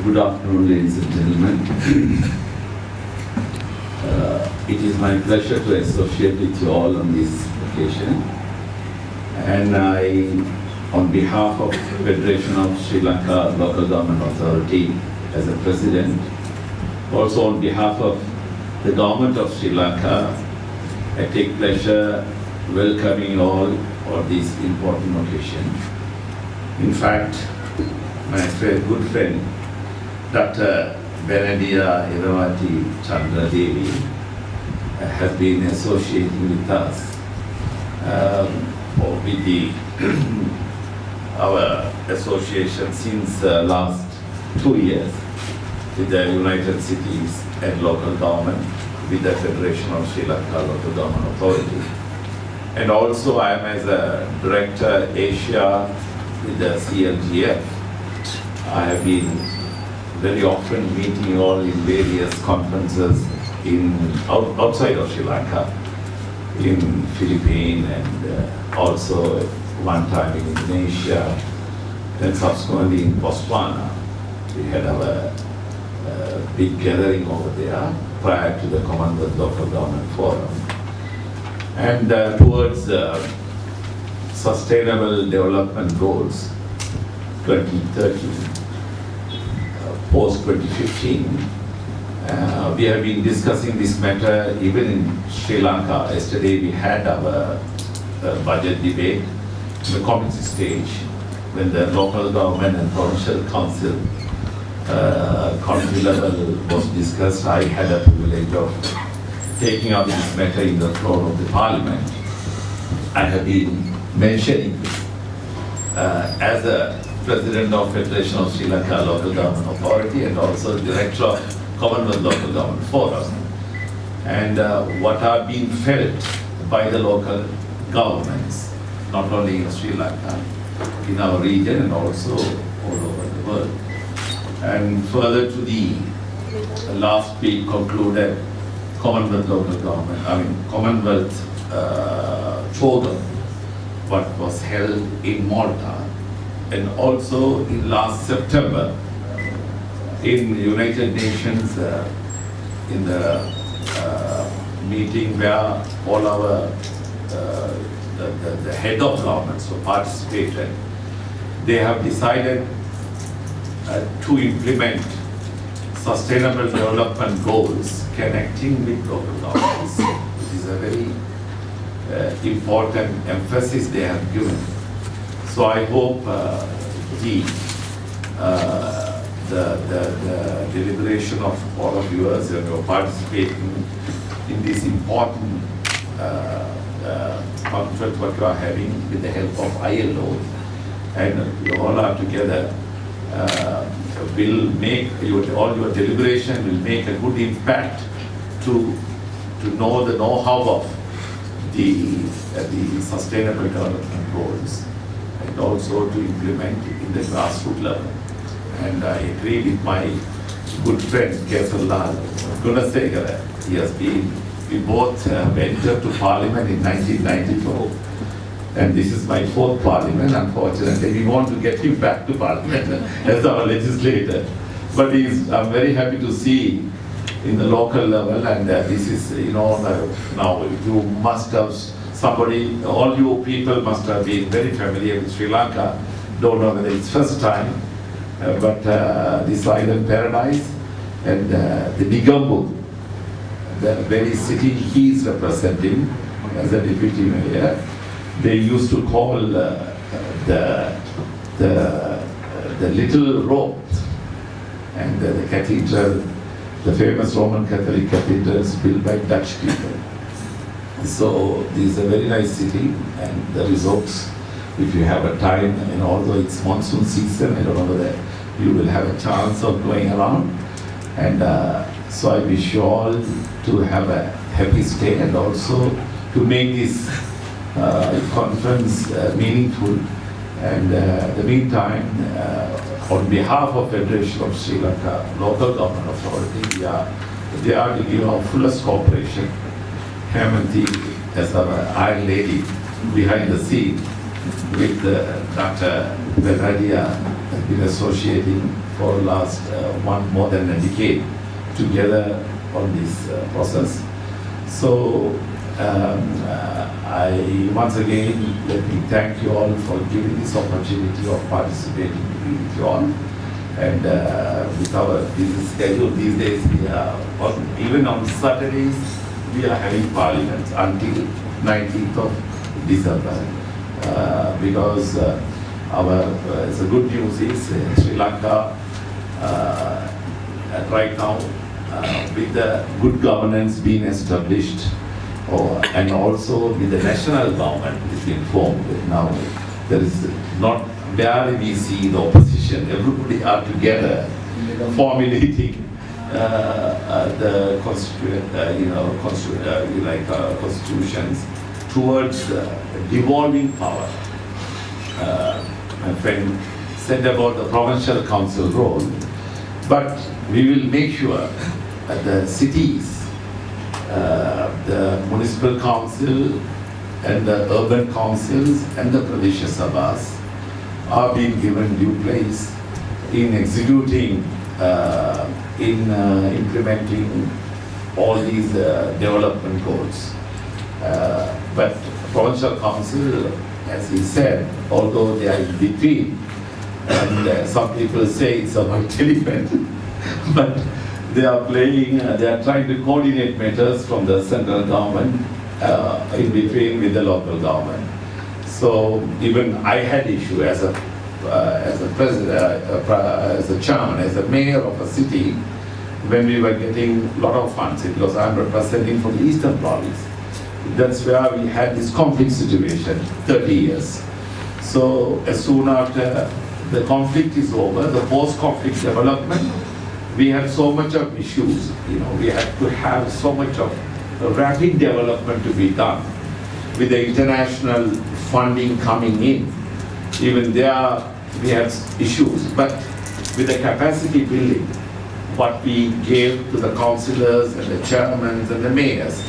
Good afternoon, ladies and gentlemen. It is my pleasure to associate with you all on this occasion. And I, on behalf of Federation of Sri Lanka Local Government Authority as a president, also on behalf of the government of Sri Lanka, I take pleasure welcoming you all for this important occasion. In fact, my good friend, Dr. Benadia Iravati Chandra Devi has been associating with us with our association since last 2 years with the United Cities and local government with the Federation of Sri Lanka Local Government Authority. And also I am as a Director Asia with the SLGA. I have been very often meeting you all in various conferences outside of Sri Lanka, in Philippines and also one time in Indonesia, then subsequently in Botswana. We had our big gathering over there prior to the Commonwealth Local Government Forum. And towards Sustainable Development Goals 2030, post-2015, we have been discussing this matter even in Sri Lanka. Yesterday we had our budget debate in the committee stage when the local government and provincial council country level was discussed. I had a privilege of taking up this matter in the floor of the parliament. I have been mentioning as a President of Federation of Sri Lanka Local Government Authority and also Director of Commonwealth Local Government Forum, and what are being felt by the local governments, not only in Sri Lanka, in our region and also all over the world. And further to the last week concluded Commonwealth Local Government, Commonwealth Forum, what was held in Malta, and also in last September in the United Nations in the meeting where all our the head of governments who participated. They have decided to implement sustainable development goals connecting with local governments. It is a very important emphasis they have given. So I hope the deliberation of all of you as you are participating in this important conference what you are having with the help of ILO, and you all are together will make all your deliberation will make a good impact to know the know-how of the sustainable development goals, and also to implement it in the grassroots level. And I agree with my good friend Kesalal Gunasekara. We both entered to Parliament in 1994, and this is my fourth Parliament. Unfortunately, we want to get him back to Parliament as our legislator. But I'm very happy to see in the local level, and this is, now you must have somebody, all you people must have been very familiar with Sri Lanka. Don't know whether it's first time, but this island paradise and the Negambo, the very city he is representing as a deputy mayor, they used to call the little rope, and the cathedral, the famous Roman Catholic cathedrals built by Dutch people. So this is a very nice city, and the resorts, if you have a time, and although it's monsoon season, I don't know whether you will have a chance of going around. And so I wish you all to have a happy stay, and also to make this conference meaningful. And the meantime, on behalf of Federation of Sri Lanka Local Government Authority, they are to give our fullest cooperation. Hemanti as our Iron Lady behind the scene with Dr. Benadia been associating for last more than a decade together on this process. So I once again let me thank you all for giving this opportunity of participating with you all. And with our busy schedule these days, we are even on Saturdays we are having parliaments until 19th of December because the good news is Sri Lanka right now with the good governance being established and also with the national government is being formed now, there is not barely we see the opposition, everybody are together formulating the constitutions towards devolving power. My friend said about the provincial council role, but we will make sure that the cities, the municipal council and the urban councils and the Pradesh Sabhas are being given due place in executing, implementing all these development goals. But provincial council, as he said, although they are in between, and some people say it's a white elephant, but they are playing, they are trying to coordinate matters from the central government in between with the local government. So even I had issue as a president, as a chairman, as a mayor of a city, when we were getting a lot of funds, because I'm representing from the Eastern Province. That's where we had this conflict situation, 30 years. So as soon after the conflict is over, the post-conflict development, we had so much of issues, we had to have so much of rapid development to be done. With the international funding coming in, even there we had issues, but with the capacity building, what we gave to the councillors and the chairmen and the mayors,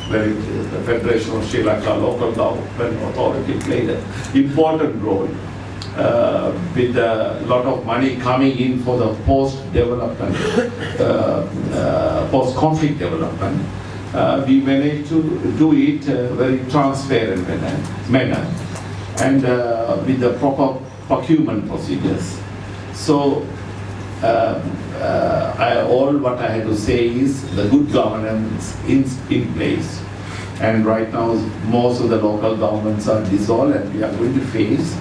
where the Federation of Sri Lanka local government authority played an important role with a lot of money coming in for the post-development, post-conflict development. We managed to do it very transparent manner and with the proper procurement procedures. So what I had to say is the good governance in place, and right now most of the local governments are dissolved and we are going to face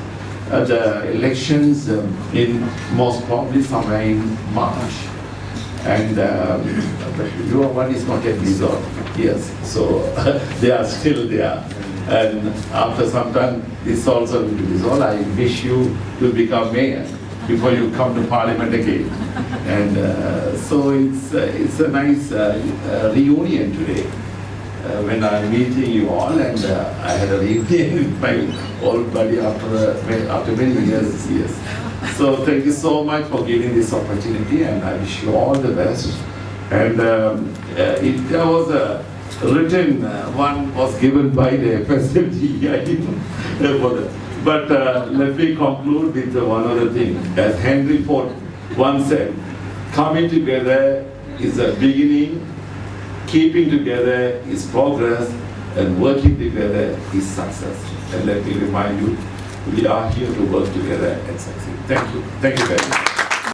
the elections in most probably somewhere in March. And your one is not yet dissolved. Yes, so they are still there. And after some time, this also will be dissolved. I wish you to become mayor before you come to Parliament again. And so it's a nice reunion today. When I'm meeting you all, and I had a reunion with my old buddy after many years. Yes. So thank you so much for giving this opportunity, and I wish you all the best. And there was a written one was given by the SLGA, but let me conclude with one other thing. As Henry Ford once said, coming together is a beginning, keeping together is progress, and working together is success. And let me remind you, we are here to work together and succeed. Thank you. Thank you very much.